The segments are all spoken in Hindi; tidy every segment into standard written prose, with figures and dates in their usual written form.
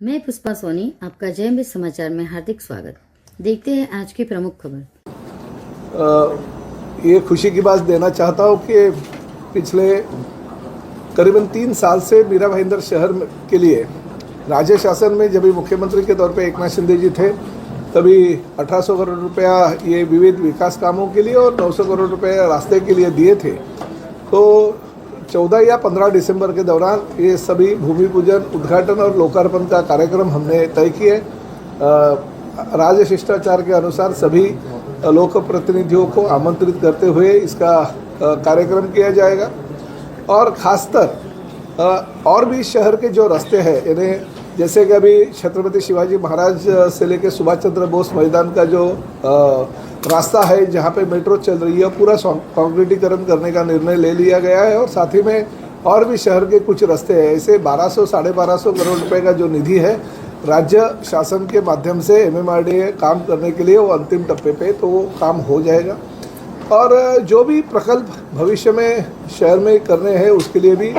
मैं पुष्पा सोनी, आपका जयम समाचार में हार्दिक स्वागत। देखते हैं आज की प्रमुख खबर। ये खुशी की बात देना चाहता हूँ कि पिछले करीबन 3 साल से मीरा भाईंदर शहर के लिए राज्य शासन में जब मुख्यमंत्री के तौर पे एकनाथ शिंदे जी थे तभी 1800 करोड़ रुपया ये विविध विकास कामों के लिए और 900 करोड़ रुपया रास्ते के लिए दिए थे। तो 14 या 15 दिसंबर के दौरान ये सभी भूमि पूजन, उद्घाटन और लोकार्पण का कार्यक्रम हमने तय किए। राज्य शिष्टाचार के अनुसार सभी लोक प्रतिनिधियों को आमंत्रित करते हुए इसका कार्यक्रम किया जाएगा और खासकर और भी शहर के जो रास्ते हैं इन्हें, जैसे कि अभी छत्रपति शिवाजी महाराज से लेकर सुभाष चंद्र बोस मैदान का जो रास्ता है जहाँ पे मेट्रो चल रही है, पूरा कॉन्क्रीटीकरण करने का निर्णय ले लिया गया है और साथ ही में और भी शहर के कुछ रास्ते हैं। ऐसे 1200-1250 करोड़ रुपए का जो निधि है राज्य शासन के माध्यम से MMRDA काम करने के लिए वो अंतिम टप्पे पे तो वो काम हो जाएगा। और जो भी प्रकल्प भविष्य में शहर में करने हैं उसके लिए भी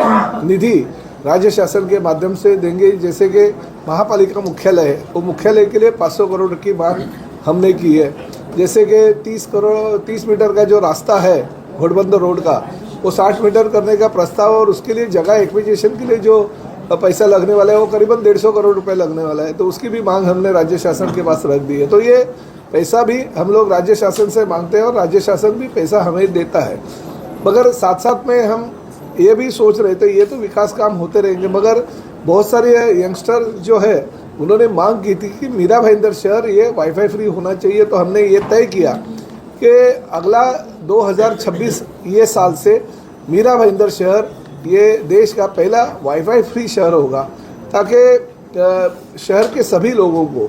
निधि राज्य शासन के माध्यम से देंगे। जैसे कि महापालिका मुख्यालय है, वो मुख्यालय के लिए 500 करोड़ की मांग हमने की है। जैसे कि 30 मीटर का जो रास्ता है घोड़बंदर रोड का, वो 60 मीटर करने का प्रस्ताव और उसके लिए जगह एक्विजिशन के लिए जो पैसा लगने वाला है वो करीबन 150 करोड़ रुपए लगने वाला है। तो उसकी भी मांग हमने राज्य शासन के पास रख दी है। तो ये पैसा भी हम लोग राज्य शासन से मांगते हैं और राज्य शासन भी पैसा हमें देता है। मगर साथ साथ में हम ये भी सोच रहे थे ये तो विकास काम होते रहेंगे, मगर बहुत सारे यंगस्टर जो है उन्होंने मांग की थी कि मीरा भाईंदर शहर ये वाईफाई फ्री होना चाहिए। तो हमने ये तय किया कि अगला 2026 ये साल से मीरा भाईंदर शहर ये देश का पहला वाईफाई फ्री शहर होगा, ताकि शहर के सभी लोगों को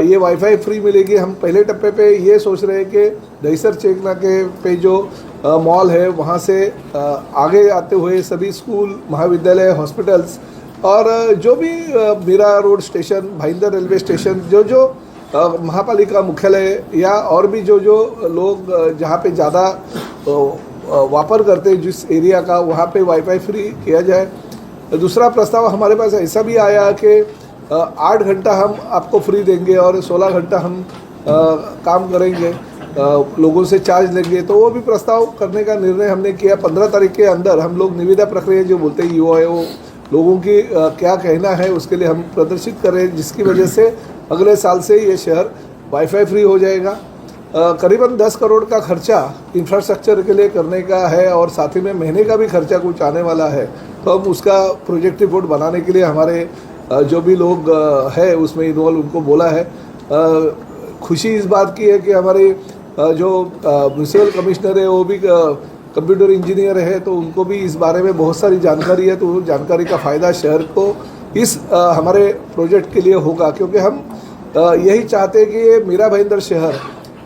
ये वाईफाई फ्री मिलेगी। हम पहले टप्पे पे ये सोच रहे हैं कि दहीसर चेकना के पे जो मॉल है वहाँ से आगे आते हुए सभी स्कूल, महाविद्यालय, हॉस्पिटल्स और जो भी Mira road station, Bhayandar railway station, जो महापालिका मुख्यालय या और भी जो लोग जहाँ पे ज़्यादा वापर करते हैं जिस एरिया का, वहाँ पे वाईफाई फ्री किया जाए। दूसरा प्रस्ताव हमारे पास ऐसा भी आया कि 8 घंटा हम आपको फ्री देंगे और 16 घंटा हम काम करेंगे, लोगों से चार्ज लेंगे। तो वो भी प्रस्ताव करने का निर्णय हमने किया। 15 तारीख के अंदर हम लोग निविदा प्रक्रिया जो बोलते हैं UIO, लोगों की क्या कहना है उसके लिए हम प्रदर्शित करें, जिसकी वजह से अगले साल से ये शहर वाईफाई फ्री हो जाएगा। करीबन 10 करोड़ का खर्चा इंफ्रास्ट्रक्चर के लिए करने का है और साथ ही में महीने का भी खर्चा कुछ आने वाला है। तो हम उसका प्रोजेक्ट रिपोर्ट बनाने के लिए हमारे जो भी लोग है उसमें इन्वॉल्व उनको बोला है। खुशी इस बात की है कि हमारे जो म्यूनिसिपल कमिश्नर है वो भी कंप्यूटर इंजीनियर है, तो उनको भी इस बारे में बहुत सारी जानकारी है। तो जानकारी का फ़ायदा शहर को इस हमारे प्रोजेक्ट के लिए होगा, क्योंकि हम यही चाहते हैं कि ये मीरा भाईंदर शहर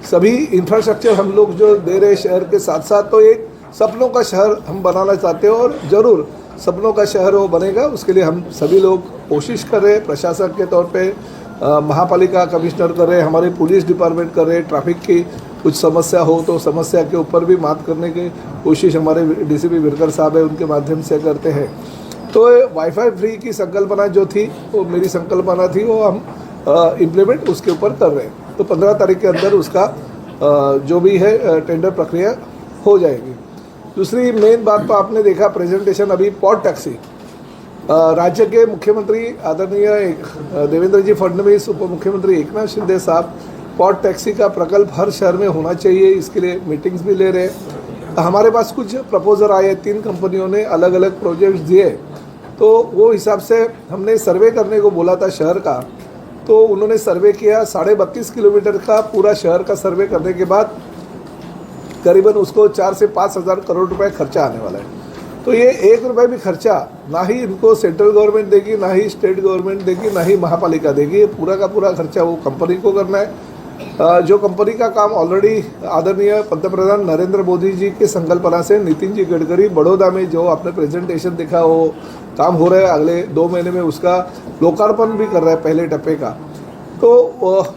सभी इंफ्रास्ट्रक्चर हम लोग जो दे रहे शहर के साथ साथ तो एक सपनों का शहर हम बनाना चाहते हैं और ज़रूर सपनों का शहर वो बनेगा। उसके लिए हम सभी लोग कोशिश कर रहे हैं, प्रशासन के तौर पे महापालिका कमिश्नर कर रहे हैं, हमारे पुलिस डिपार्टमेंट कर रहे हैं। ट्रैफिक की कुछ समस्या हो तो समस्या के ऊपर भी बात करने की कोशिश हमारे DCP विरकर साहब है उनके माध्यम से करते हैं। तो वाईफाई फ्री की संकल्पना जो थी वो मेरी संकल्पना थी, वो हम इम्प्लीमेंट उसके ऊपर कर रहे हैं। तो 15 तारीख के अंदर उसका जो भी है टेंडर प्रक्रिया हो जाएगी। दूसरी मेन बात तो आपने देखा प्रेजेंटेशन अभी पॉड टैक्सी, राज्य के मुख्यमंत्री आदरणीय देवेंद्र जी फडणवीस, उप मुख्यमंत्री एकनाथ शिंदे साहब पॉड टैक्सी का प्रकल्प हर शहर में होना चाहिए, इसके लिए मीटिंग्स भी ले रहे हैं। हमारे पास कुछ प्रपोजल आए, 3 कंपनियों ने अलग अलग प्रोजेक्ट्स दिए। तो वो हिसाब से हमने सर्वे करने को बोला था शहर का, तो उन्होंने सर्वे किया। 32.5 किलोमीटर का पूरा शहर का सर्वे करने के बाद करीबन उसको 4 से 5 हज़ार करोड़ रुपए खर्चा आने वाला है। तो ये 1 रुपये भी खर्चा ना ही इनको सेंट्रल गवर्नमेंट देगी, ना ही स्टेट गवर्नमेंट देगी, ना ही महापालिका देगी। ये पूरा का पूरा खर्चा वो कंपनी को करना है। जो कंपनी का काम ऑलरेडी आदरणीय पंतप्रधान नरेंद्र मोदी जी के संकल्पना से नितिन जी गडकरी बड़ौदा में जो आपने प्रेजेंटेशन देखा वो काम हो रहा है, अगले 2 महीने में उसका लोकार्पण भी कर रहा है पहले टप्पे का। तो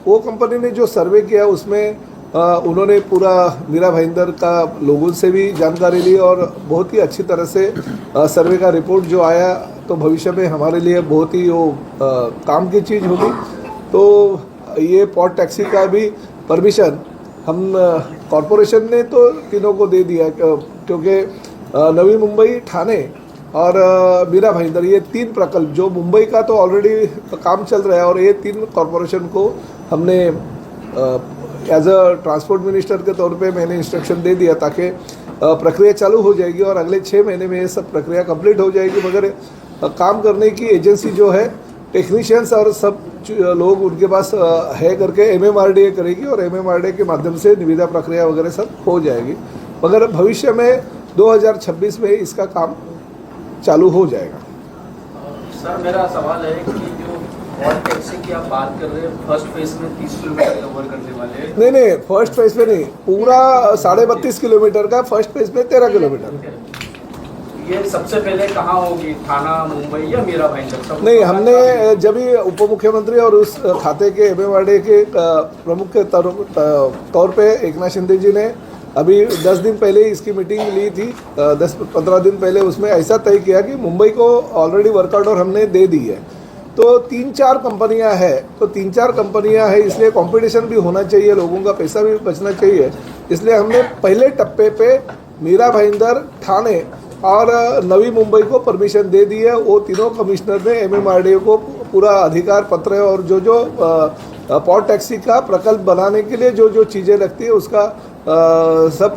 वो कंपनी ने जो सर्वे किया उसमें उन्होंने पूरा मीरा भाईंदर का लोगों से भी जानकारी ली और बहुत ही अच्छी तरह से सर्वे का रिपोर्ट जो आया तो भविष्य में हमारे लिए बहुत ही वो काम की चीज़ होगी। तो ये पॉट टैक्सी का भी परमिशन हम कॉरपोरेशन ने तो तीनों को दे दिया, क्योंकि नवी मुंबई, ठाणे और मीरा भाईंदर, ये 3 प्रकल्प जो मुंबई का तो ऑलरेडी काम चल रहा है, और ये 3 कॉरपोरेशन को हमने एज अ ट्रांसपोर्ट मिनिस्टर के तौर पे मैंने इंस्ट्रक्शन दे दिया, ताकि प्रक्रिया चालू हो जाएगी और अगले 6 महीने में ये सब प्रक्रिया कंप्लीट हो जाएगी। मगर काम करने की एजेंसी जो है, टेक्नीशियंस और सब लोग उनके पास है करके MMRDA करेगी, और MMRDA के माध्यम से निविदा प्रक्रिया वगैरह सब हो जाएगी। मगर भविष्य में 2026 में इसका काम चालू हो जाएगा। सर, मेरा सवाल है कि जो पॉट टैक्सी की आप बात कर रहे हैं, फर्स्ट फेज में 30 किलोमीटर कवर करने वाले नहीं, फर्स्ट फेज में नहीं, पूरा 32.5 किलोमीटर का, फर्स्ट फेज में 13 किलोमीटर। ये सबसे पहले कहाँ होगी, थाना, मुंबई या मीरा भाईंदर? नहीं, हमने जब भी उप मुख्यमंत्री और उस खाते के MMRDA के प्रमुख के तौर पे एकनाथ शिंदे जी ने अभी 10 दिन पहले इसकी मीटिंग ली थी, 10-15 दिन पहले, उसमें ऐसा तय किया कि मुंबई को ऑलरेडी वर्क ऑर्डर हमने दे दी है। तो 3-4 कंपनियां हैं, इसलिए कंपटीशन भी होना चाहिए, लोगों का पैसा भी बचना चाहिए। इसलिए हमने पहले टप्पे पे मीरा भाईंदर, ठाणे और नवी मुंबई को परमिशन दे दी है। वो तीनों कमिश्नर ने MMRDA को पूरा अधिकार पत्र और जो पॉट टैक्सी का प्रकल्प बनाने के लिए जो चीज़ें लगती है, उसका सब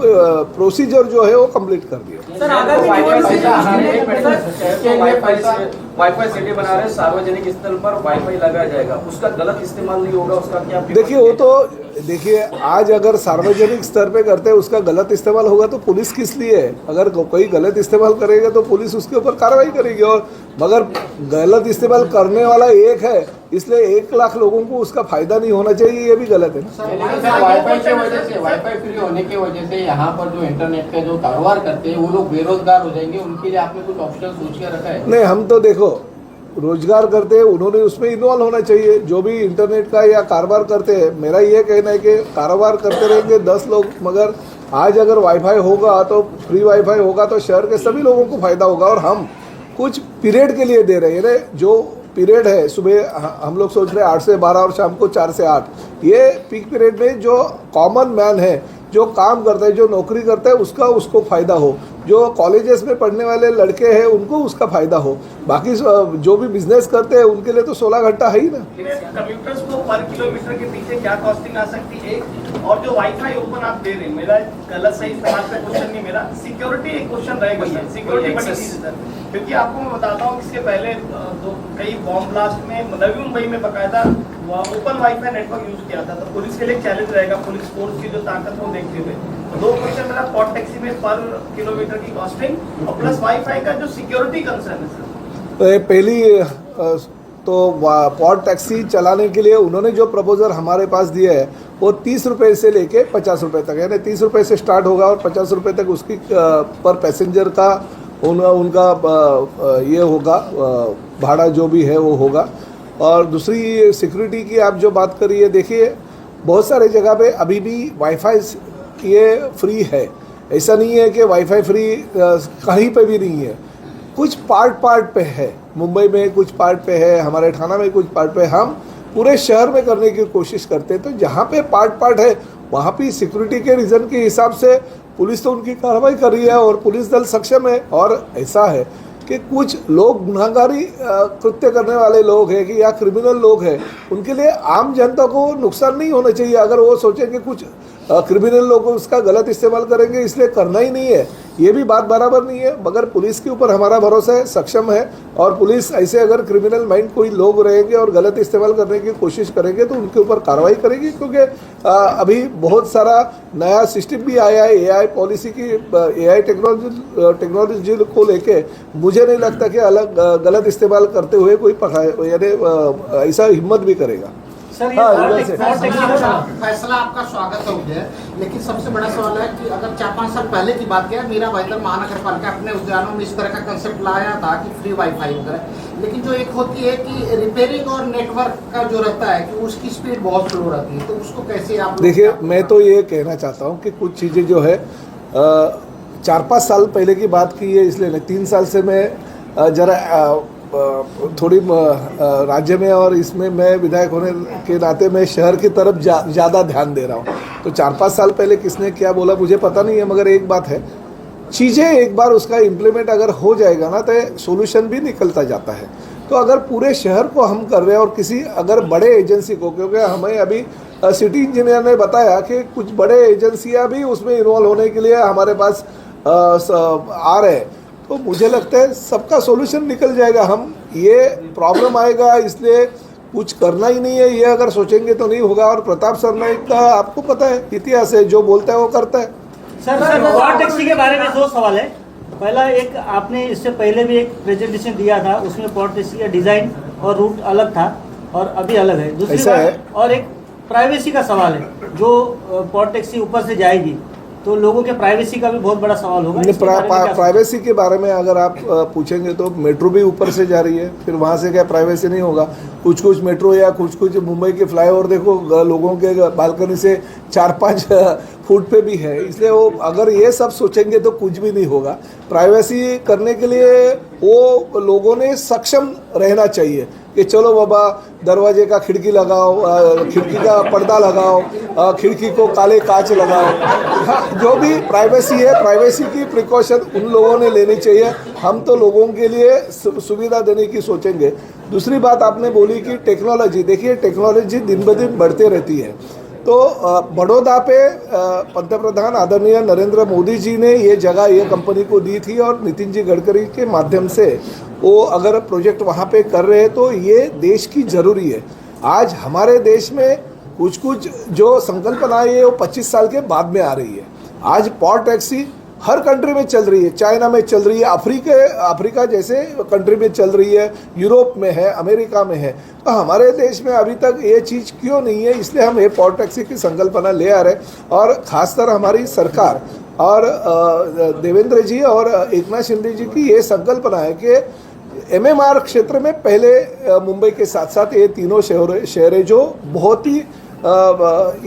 प्रोसीजर जो है वो कंप्लीट कर दिया। सर, वाईफाई सिटी बना रहे, सार्वजनिक स्थल पर वाईफाई लगाया जाएगा, उसका गलत इस्तेमाल नहीं होगा, उसका क्या? देखिए, वो तो देखिए, आज अगर सार्वजनिक स्तर पे करते हैं, उसका गलत इस्तेमाल होगा तो पुलिस किस लिए है? अगर कोई गलत इस्तेमाल करेगा तो पुलिस उसके ऊपर कार्रवाई करेगी। और मगर गलत इस्तेमाल करने वाला एक है, इसलिए 1 लाख लोगों को उसका फायदा नहीं होना चाहिए, ये भी गलत है ना। वाईफाई फ्री होने की वजह से यहाँ पर जो इंटरनेट के जो कारोबार करते हैं वो लोग बेरोजगार हो जाएंगे, उनके लिए आपने कुछ ऑप्शन सोच के रखा है? नहीं, हम तो देखो, रोजगार करते हैं, उन्होंने उसमें इन्वॉल्व होना चाहिए, जो भी इंटरनेट का या कारोबार करते हैं। मेरा ये कहना है कि कारोबार करते रहेंगे 10 लोग, मगर आज अगर वाईफाई होगा तो फ्री वाईफाई होगा तो शहर के सभी लोगों को फायदा होगा। और हम कुछ पीरियड के लिए दे रहे हैं, जो पीरियड है, सुबह हम लोग सोच रहे हैं 8 से 12 और शाम को 4 से 8, ये पीक पीरियड में जो कॉमन मैन है, जो काम करता है, जो नौकरी करता है, उसको फ़ायदा हो। जो कॉलेजेस में पढ़ने वाले लड़के हैं उनको उसका फ़ायदा हो। बाकी जो भी बिजनेस करते हैं उनके लिए तो 16 घंटा है ही ना। कम्यूटर्स को पर किलोमीटर के पीछे क्या कॉस्टिंग आ सकती है? और जो वाईफाई ओपन आप दे रहे हैं, मेरा गलत सही इस्तेमाल का क्वेश्चन नहीं, मेरा सिक्योरिटी एक क्वेश्चन रहेगा सर। सिक्योरिटी बड़ी चीज़ है सर, क्योंकि आपको मैं बताता हूँ, इसके पहले कई बॉम्ब ब्लास्ट में नवी मुंबई में बकायदा ओपन वाईफाई नेटवर्क यूज किया था। तो पुलिस के लिए चैलेंज रहेगा, पुलिस फोर्स की जो ताकत को देखते हुए। 2 क्वेश्चन मेरा, पॉट टैक्सी में पर किलोमीटर की कॉस्टिंग और प्लस वाईफाई का जो सिक्योरिटी कंसर्न है सर। तो पहली तो पॉट टैक्सी चलाने के लिए उन्होंने जो प्रपोजल हमारे पास दिया है वो 30 रुपये से लेके 50 रुपये तक, यानी 30 रुपये से स्टार्ट होगा और 50 रुपये तक उसकी पर पैसेंजर का उनका ये होगा, भाड़ा जो भी है वो होगा। और दूसरी सिक्योरिटी की आप जो बात करिए, देखिए बहुत सारे जगह पे अभी भी वाईफाई ये फ्री है, ऐसा नहीं है कि वाईफाई फ्री कहीं पे भी नहीं है। कुछ पार्ट पे है, मुंबई में कुछ पार्ट पे है, हमारे ठाणा में कुछ पार्ट पे, हम पूरे शहर में करने की कोशिश करते हैं। तो जहाँ पे पार्ट है वहाँ पे सिक्योरिटी के रीज़न के हिसाब से पुलिस तो उनकी कार्रवाई कर रही है और पुलिस दल सक्षम है। और ऐसा है कि कुछ लोग गुनाहगारी कृत्य करने वाले लोग हैं कि या क्रिमिनल लोग हैं, उनके लिए आम जनता को नुकसान नहीं होना चाहिए। अगर वो सोचेंगे कुछ क्रिमिनल लोग उसका गलत इस्तेमाल करेंगे इसलिए करना ही नहीं है, ये भी बात बराबर नहीं है। मगर पुलिस के ऊपर हमारा भरोसा है, सक्षम है। और पुलिस ऐसे अगर क्रिमिनल माइंड कोई लोग रहेंगे और गलत इस्तेमाल करने की कोशिश करेंगे तो उनके ऊपर कार्रवाई करेगी। क्योंकि अभी बहुत सारा नया सिस्टम भी आया है, AI पॉलिसी की, AI टेक्नोलॉजी को लेके मुझे नहीं लगता कि अलग गलत इस्तेमाल करते हुए कोई यानी ऐसा हिम्मत भी करेगा। फैसला आपका स्वागत है मुझे, लेकिन सबसे बड़ा सवाल है कि अगर 4-5 साल पहले की बात किया, मीरा भाईंदर महानगर पालिका अपने उद्यानों में इस तरह का कंसेप्ट लाया था कि फ्री वाईफाई वगैरह, लेकिन जो एक होती है कि रिपेयरिंग और नेटवर्क का जो रहता है कि उसकी स्पीड बहुत स्लो रहती है, तो उसको कैसे आप? देखिए, मैं तो ये कहना चाहता हूँ कि कुछ चीज़ें जो है 4-5 साल पहले की बात की है, इसलिए नहीं, 3 साल से मैं जरा थोड़ी राज्य में और इसमें मैं विधायक होने के नाते मैं शहर की तरफ ज़्यादा ध्यान दे रहा हूँ। तो 4-5 साल पहले किसने क्या बोला मुझे पता नहीं है, मगर एक बात है, चीज़ें एक बार उसका इम्प्लीमेंट अगर हो जाएगा ना तो सोल्यूशन भी निकलता जाता है। तो अगर पूरे शहर को हम कर रहे हैं और किसी अगर बड़े एजेंसी को, क्योंकि हमें अभी सिटी इंजीनियर ने बताया कि कुछ बड़े एजेंसियां भी उसमें इन्वॉल्व होने के लिए हमारे पास आ रहे हैं, तो मुझे लगता है सबका सोल्यूशन निकल जाएगा। हम ये प्रॉब्लम आएगा इसलिए कुछ करना ही नहीं है, ये अगर सोचेंगे तो नहीं होगा। और प्रताप सरनाईक का आपको पता है इतिहास है, जो बोलता है वो करता है। सर पॉड टैक्सी के बारे में 2 सवाल है। पहला, एक आपने इससे पहले भी एक प्रेजेंटेशन दिया था, उसमें पॉड टैक्सी का डिजाइन और रूट अलग था और अभी अलग है। दूसरी बात, और एक प्राइवेसी का सवाल है, जो पॉड टैक्सी ऊपर से जाएगी तो लोगों के प्राइवेसी का भी बहुत बड़ा सवाल होगा। प्राइवेसी के बारे में अगर आप पूछेंगे तो मेट्रो भी ऊपर से जा रही है, फिर वहाँ से क्या प्राइवेसी नहीं होगा? कुछ मेट्रो या कुछ मुंबई के फ्लाईओवर देखो, लोगों के बालकनी से 4-5 फुट पे भी है। इसलिए वो अगर ये सब सोचेंगे तो कुछ भी नहीं होगा। प्राइवेसी करने के लिए वो लोगों ने सक्षम रहना चाहिए कि चलो बाबा दरवाजे का खिड़की लगाओ, खिड़की का पर्दा लगाओ, खिड़की को काले कांच लगाओ। जो भी प्राइवेसी है, प्राइवेसी की प्रिकॉशन उन लोगों ने लेनी चाहिए। हम तो लोगों के लिए सुविधा देने की सोचेंगे। दूसरी बात आपने बोली कि टेक्नोलॉजी, देखिए टेक्नोलॉजी दिन ब दिन बढ़ते रहती है। तो बड़ौदा पे पंतप्रधान आदरणीय नरेंद्र मोदी जी ने ये जगह ये कंपनी को दी थी और नितिन जी गडकरी के माध्यम से वो अगर प्रोजेक्ट वहाँ पे कर रहे हैं तो ये देश की ज़रूरी है। आज हमारे देश में कुछ जो संकल्पना है वो 25 साल के बाद में आ रही है। आज पॉड टैक्सी हर कंट्री में चल रही है, चाइना में चल रही है, अफ्रीका जैसे कंट्री में चल रही है, यूरोप में है, अमेरिका में है। तो हमारे देश में अभी तक ये चीज़ क्यों नहीं है? इसलिए हम ये पॉड टैक्सी की संकल्पना ले आ रहे हैं। और ख़ासकर हमारी सरकार और देवेंद्र जी और एकनाथ शिंदे जी की ये संकल्पना है कि MMR क्षेत्र में पहले मुंबई के साथ साथ ये तीनों शहरें जो बहुत ही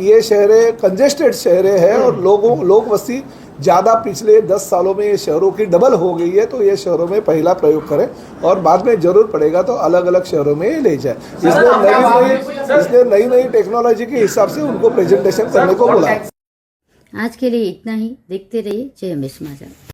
ये शहरें कंजेस्टेड शहरें हैं और लोग वस्ती ज़्यादा पिछले 10 सालों में ये शहरों की डबल हो गई है। तो ये शहरों में पहला प्रयोग करें और बाद में ज़रूर पड़ेगा तो अलग अलग शहरों में ले जाए। इसलिए नई टेक्नोलॉजी के हिसाब से उनको प्रेजेंटेशन करने को बोला। आज के लिए इतना ही। देखते रहिए जय हिंद समाचार।